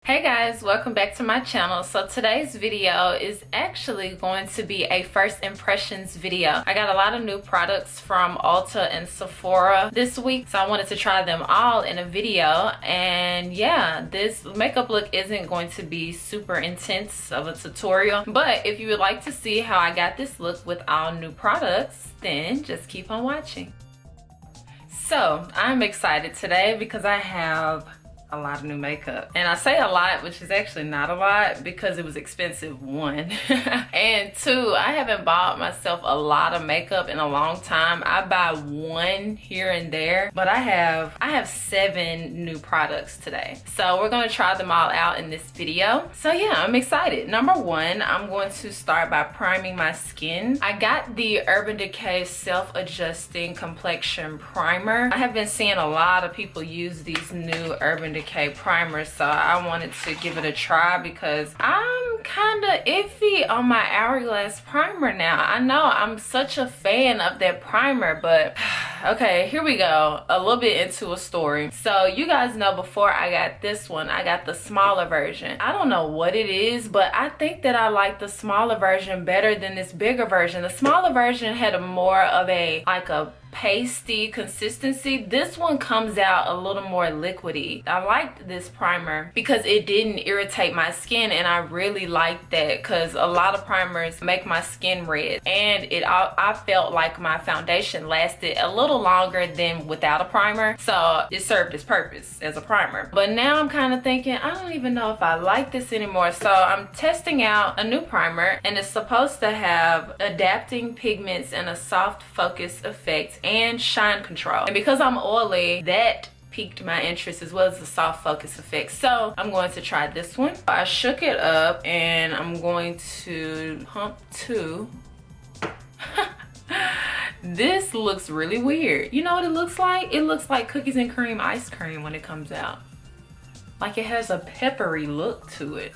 Hey guys, welcome back to my channel. So today's video is actually going to be a first impressions video. I got a lot of new products from Ulta and Sephora this week, so I wanted to try them all in a video. And yeah, this makeup look isn't going to be super intense of a tutorial, but if you would like to see how I got this look with all new products, then just keep on watching. So I'm excited today because I have a lot of new makeup, and I say a lot, which is actually not a lot because it was expensive, one. And two, I haven't bought myself a lot of makeup in a long time. I buy one here and there, but I have 7 new products today, so we're going to try them all out in this video. So yeah, I'm excited. Number one, I'm going to start by priming my skin. I got the Urban Decay Self-Adjusting Complexion Primer. I have been seeing a lot of people use these new Urban Decay primers, so I wanted to give it a try because I'm kind of iffy on my Hourglass primer now. I know I'm such a fan of that primer, but okay, here we go. A little bit into a story. So you guys know before I got this one, I got the smaller version. I don't know what it is, but I think that I like the smaller version better than this bigger version. The smaller version had a more of a pasty consistency. This one comes out a little more liquidy. I liked this primer because it didn't irritate my skin, and I really liked that because a lot of primers make my skin red, and I felt like my foundation lasted a little longer than without a primer, so it served its purpose as a primer. But now I'm kind of thinking, I don't even know if I like this anymore, so I'm testing out a new primer, and it's supposed to have adapting pigments and a soft focus effect and shine control. And because I'm oily, that piqued my interest as well as the soft focus effect. So I'm going to try this one. I shook it up and I'm going to pump 2. This looks really weird. You know what it looks like? It looks like cookies and cream ice cream when it comes out. Like it has a peppery look to it.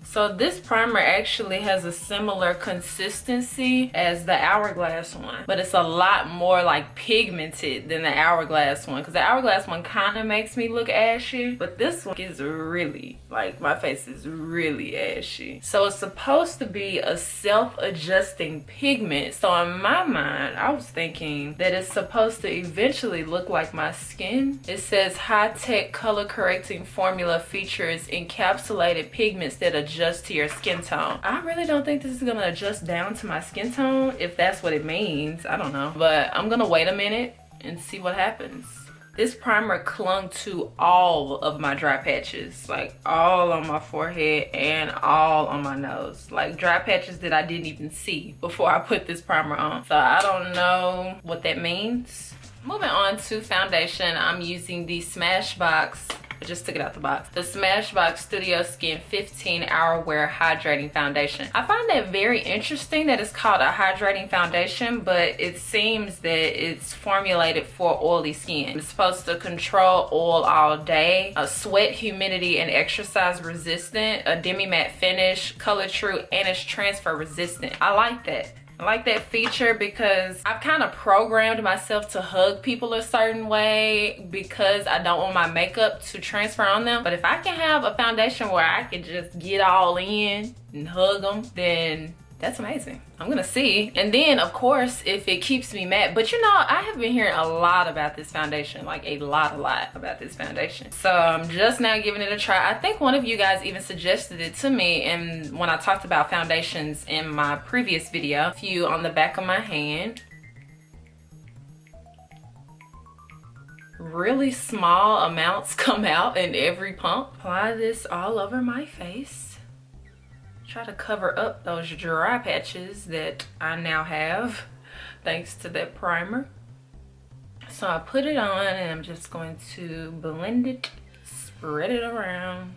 So this primer actually has a similar consistency as the Hourglass one, but it's a lot more like pigmented than the Hourglass one, because the Hourglass one kind of makes me look ashy, but this one is really, like, my face is really ashy. So it's supposed to be a self-adjusting pigment. So in my mind, I was thinking that it's supposed to eventually look like my skin. It says high-tech color correcting formula features encapsulated pigments that adjust to your skin tone. I really don't think this is gonna adjust down to my skin tone, if that's what it means. I don't know, but I'm gonna wait a minute and see what happens. This primer clung to all of my dry patches, like all on my forehead and all on my nose, like dry patches that I didn't even see before I put this primer on. So I don't know what that means. Moving on to foundation, I'm using the Smashbox, I just took it out the box, the Smashbox Studio Skin 15-Hour Wear Hydrating Foundation. I find that very interesting that it's called a hydrating foundation, but it seems that it's formulated for oily skin. It's supposed to control oil all day, sweat, humidity, and exercise resistant, a demi-matte finish, color true, and it's transfer resistant. I like that. I like that feature because I've kind of programmed myself to hug people a certain way because I don't want my makeup to transfer on them. But if I can have a foundation where I can just get all in and hug them, then that's amazing. I'm gonna see. And then of course, if it keeps me matte. But you know, I have been hearing a lot about this foundation, like a lot about this foundation. So I'm just now giving it a try. I think one of you guys even suggested it to me, and when I talked about foundations in my previous video. A few on the back of my hand. Really small amounts come out in every pump. Apply this all over my face. Try to cover up those dry patches that I now have thanks to that primer. So I put it on and I'm just going to blend it, spread it around.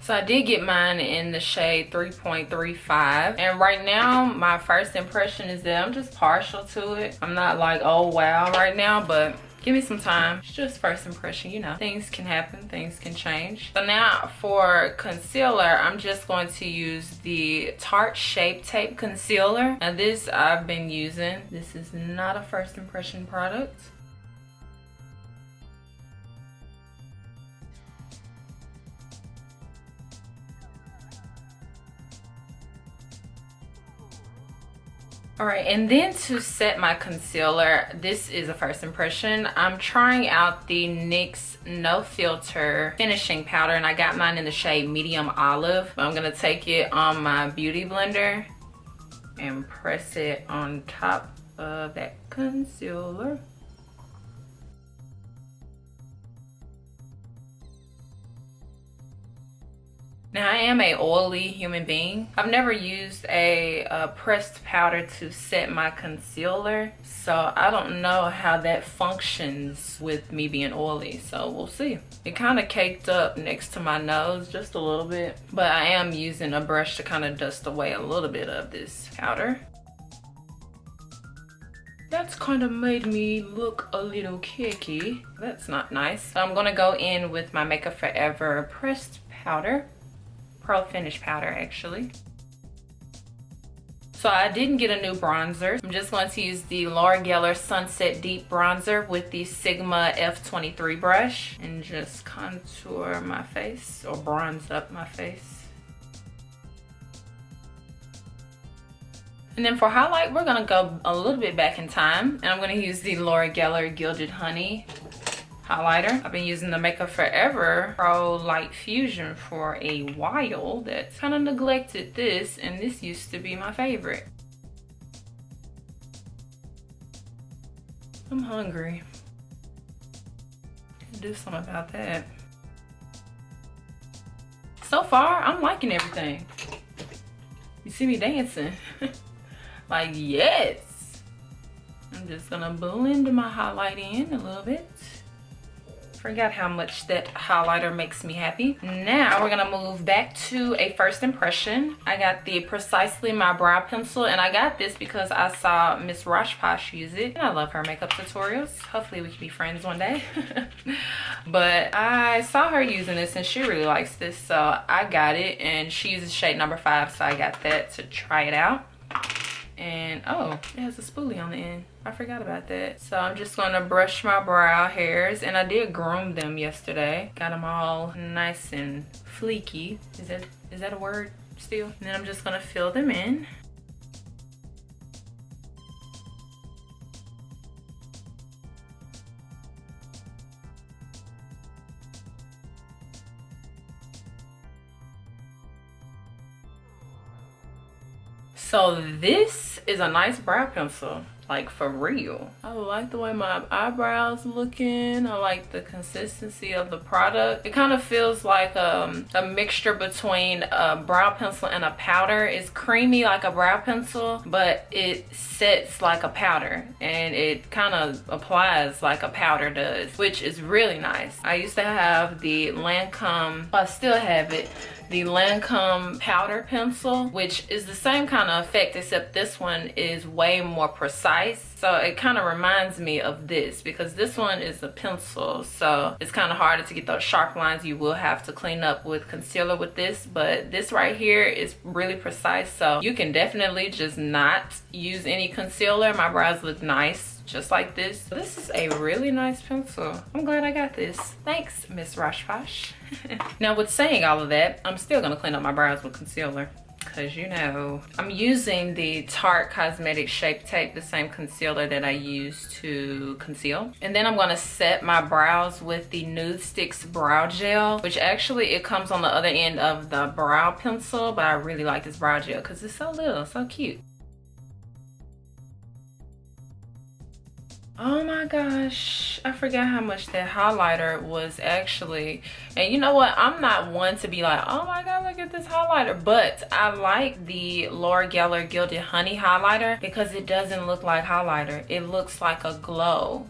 So I did get mine in the shade 3.35, and right now my first impression is that I'm just partial to it. I'm not like, oh wow right now, but give me some time. It's just first impression, you know. Things can happen, things can change. So now for concealer, I'm just going to use the Tarte Shape Tape Concealer. Now this I've been using. This is not a first impression product. All right, and then to set my concealer, this is a first impression. I'm trying out the NYX No Filter finishing powder, and I got mine in the shade Medium Olive. I'm gonna take it on my beauty blender and press it on top of that concealer. Now, I am an oily human being. I've never used a pressed powder to set my concealer, so I don't know how that functions with me being oily, so we'll see. It kind of caked up next to my nose just a little bit, but I am using a brush to kind of dust away a little bit of this powder. That's kind of made me look a little cakey. That's not nice. So I'm gonna go in with my Makeup Forever pressed powder. Pro finish powder, actually. So I didn't get a new bronzer. I'm just going to use the Laura Geller Sunset Deep Bronzer with the Sigma F23 brush and just contour my face, or bronze up my face. And then for highlight, we're gonna go a little bit back in time, and I'm gonna use the Laura Geller Gilded Honey highlighter. I've been using the Makeup Forever Pro Light Fusion for a while. That's kind of neglected this, and this used to be my favorite. I'm hungry. Can do something about that. So far, I'm liking everything. You see me dancing. Like, yes. I'm just gonna blend my highlight in a little bit. Forgot how much that highlighter makes me happy. Now we're gonna move back to a first impression. I got the Precisely My Brow Pencil, and I got this because I saw Miss Rashposh use it. And I love her makeup tutorials. Hopefully we can be friends one day. But I saw her using this and she really likes this, so I got it, and she uses shade number 5, so I got that to try it out. And oh, it has a spoolie on the end. I forgot about that. So I'm just gonna brush my brow hairs, and I did groom them yesterday. Got them all nice and fleeky. Is that a word still? And then I'm just gonna fill them in. So this is a nice brow pencil, like for real. I like the way my eyebrows looking. I like the consistency of the product. It kind of feels like a mixture between a brow pencil and a powder. It's creamy like a brow pencil, but it sets like a powder, and it kind of applies like a powder does, which is really nice. I used to have the Lancome, I still have it, the Lancome powder pencil, which is the same kind of effect, except this one is way more precise. So it kind of reminds me of this, because this one is a pencil, so it's kind of harder to get those sharp lines. You will have to clean up with concealer with this, but this right here is really precise, so you can definitely just not use any concealer. My brows look nice just like this. This is a really nice pencil. I'm glad I got this. Thanks, Miss Rashposh. Now, with saying all of that, I'm still gonna clean up my brows with concealer, because you know, I'm using the Tarte Cosmetics Shape Tape, the same concealer that I use to conceal. And then I'm gonna set my brows with the NUDESTIX Brow Gel, which actually it comes on the other end of the brow pencil, but I really like this brow gel because it's so little, so cute. Oh my gosh, I forgot how much that highlighter was actually. And you know what, I'm not one to be like, oh my god, look at this highlighter, but I like the Laura Geller Gilded Honey highlighter because it doesn't look like highlighter. It looks like a glow,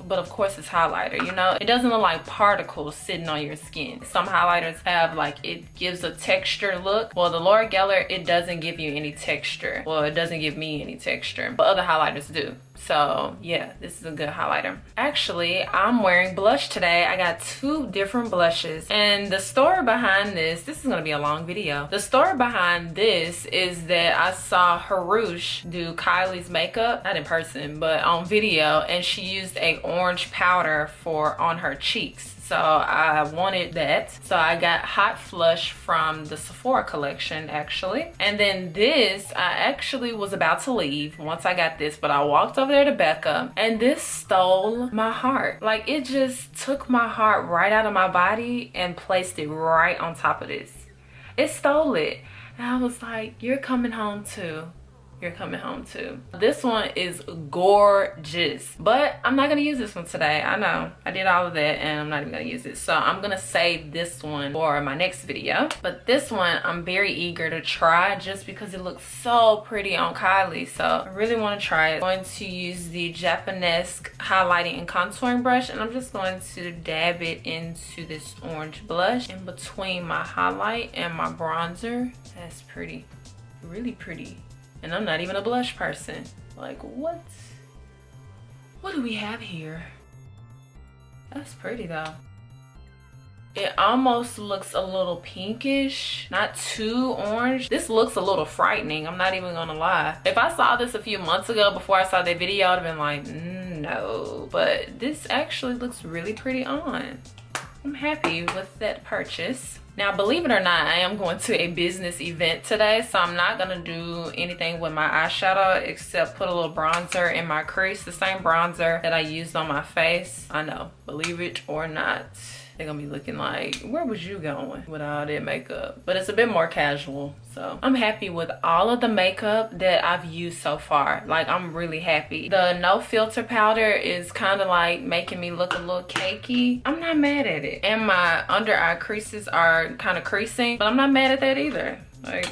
but of course it's highlighter, you know? It doesn't look like particles sitting on your skin. Some highlighters have, like, it gives a texture look. Well, the Laura Geller, it doesn't give you any texture. Well, it doesn't give me any texture, but other highlighters do. So yeah, this is a good highlighter. Actually, I'm wearing blush today. I got 2 different blushes, and the story behind this is gonna be a long video. The story behind this is that I saw Harush do Kylie's makeup, not in person, but on video, and she used a orange powder on her cheeks. So I wanted that. So I got Hot Flush from the Sephora collection, actually. And then this, I actually was about to leave once I got this, but I walked over there to Becca, and this stole my heart. Like, it just took my heart right out of my body and placed it right on top of this. It stole it. And I was like, you're coming home too. You're coming home too. This one is gorgeous, but I'm not gonna use this one today. I know I did all of that and I'm not even gonna use it, so I'm gonna save this one for my next video. But this one I'm very eager to try just because it looks so pretty on Kylie, so I really want to try it. I'm going to use the Japonesque highlighting and contouring brush, and I'm just going to dab it into this orange blush in between my highlight and my bronzer. That's pretty, really pretty. And I'm not even a blush person. Like, what do we have here? That's pretty though. It almost looks a little pinkish, not too orange. This looks a little frightening, I'm not even gonna lie. If I saw this a few months ago before I saw that video, I'd have been like, no. But this actually looks really pretty on. I'm happy with that purchase. Now, believe it or not, I am going to a business event today, so I'm not gonna do anything with my eyeshadow except put a little bronzer in my crease, the same bronzer that I used on my face. I know, believe it or not, they're gonna be looking like, where was you going with all that makeup? But it's a bit more casual, so I'm happy with all of the makeup that I've used so far. Like, I'm really happy. The No Filter powder is kind of like making me look a little cakey. I'm not mad at it. And my under eye creases are kind of creasing, but I'm not mad at that either. Like,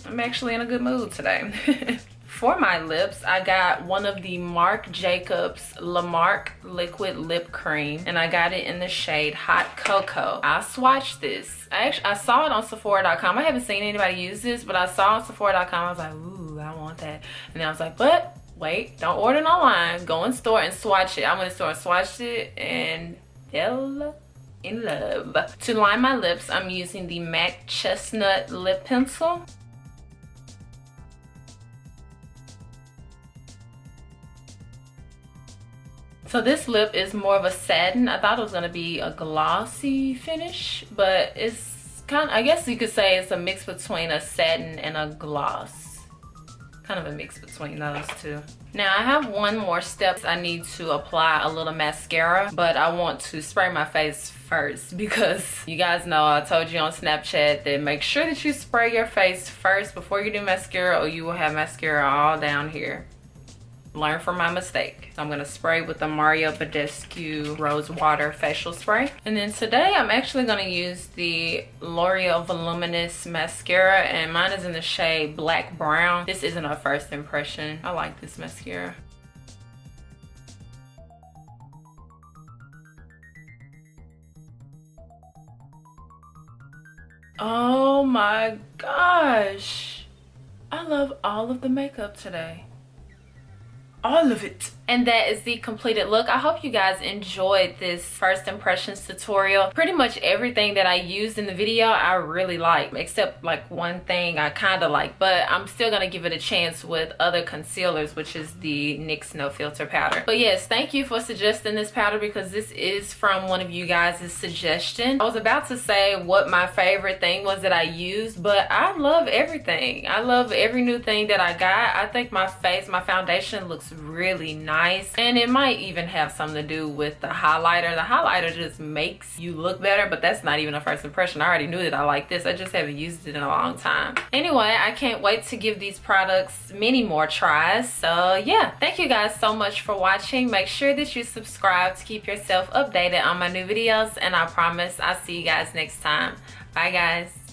I'm actually in a good mood today. For my lips, I got one of the Marc Jacobs La Marque liquid lip cream, and I got it in the shade Hot Cocoa. I swatched this. I saw it on Sephora.com. I haven't seen anybody use this, but I saw it on Sephora.com. I was like, ooh, I want that. And then I was like, but wait, don't order it online. Go in store and swatch it. I went in store and swatched it and fell in love. To line my lips, I'm using the MAC Chestnut lip pencil. So this lip is more of a satin. I thought it was gonna be a glossy finish, but it's kind of, I guess you could say it's a mix between a satin and a gloss. Kind of a mix between those two. Now I have one more step. I need to apply a little mascara, but I want to spray my face first because you guys know I told you on Snapchat that make sure that you spray your face first before you do mascara, or you will have mascara all down here. Learn from my mistake. So I'm gonna spray with the Badescu Rose Water Facial Spray. And then today I'm actually gonna use the L'Oreal Voluminous Mascara, and mine is in the shade Black Brown. This isn't a first impression. I like this mascara. Oh my gosh. I love all of the makeup today. All of it. And that is the completed look. I hope you guys enjoyed this first impressions tutorial. Pretty much everything that I used in the video I really like, except like one thing I kind of like, but I'm still gonna give it a chance with other concealers, which is the NYX No Filter powder. But yes, thank you for suggesting this powder because this is from one of you guys' suggestion. I was about to say what my favorite thing was that I used, but I love everything. I love every new thing that I got. I think my foundation looks really nice, and it might even have something to do with the highlighter. The highlighter just makes you look better, but that's not even a first impression. I already knew that I like this. I just haven't used it in a long time. Anyway, I can't wait to give these products many more tries. So yeah, thank you guys so much for watching. Make sure that you subscribe to keep yourself updated on my new videos, and I promise I'll see you guys next time. Bye guys.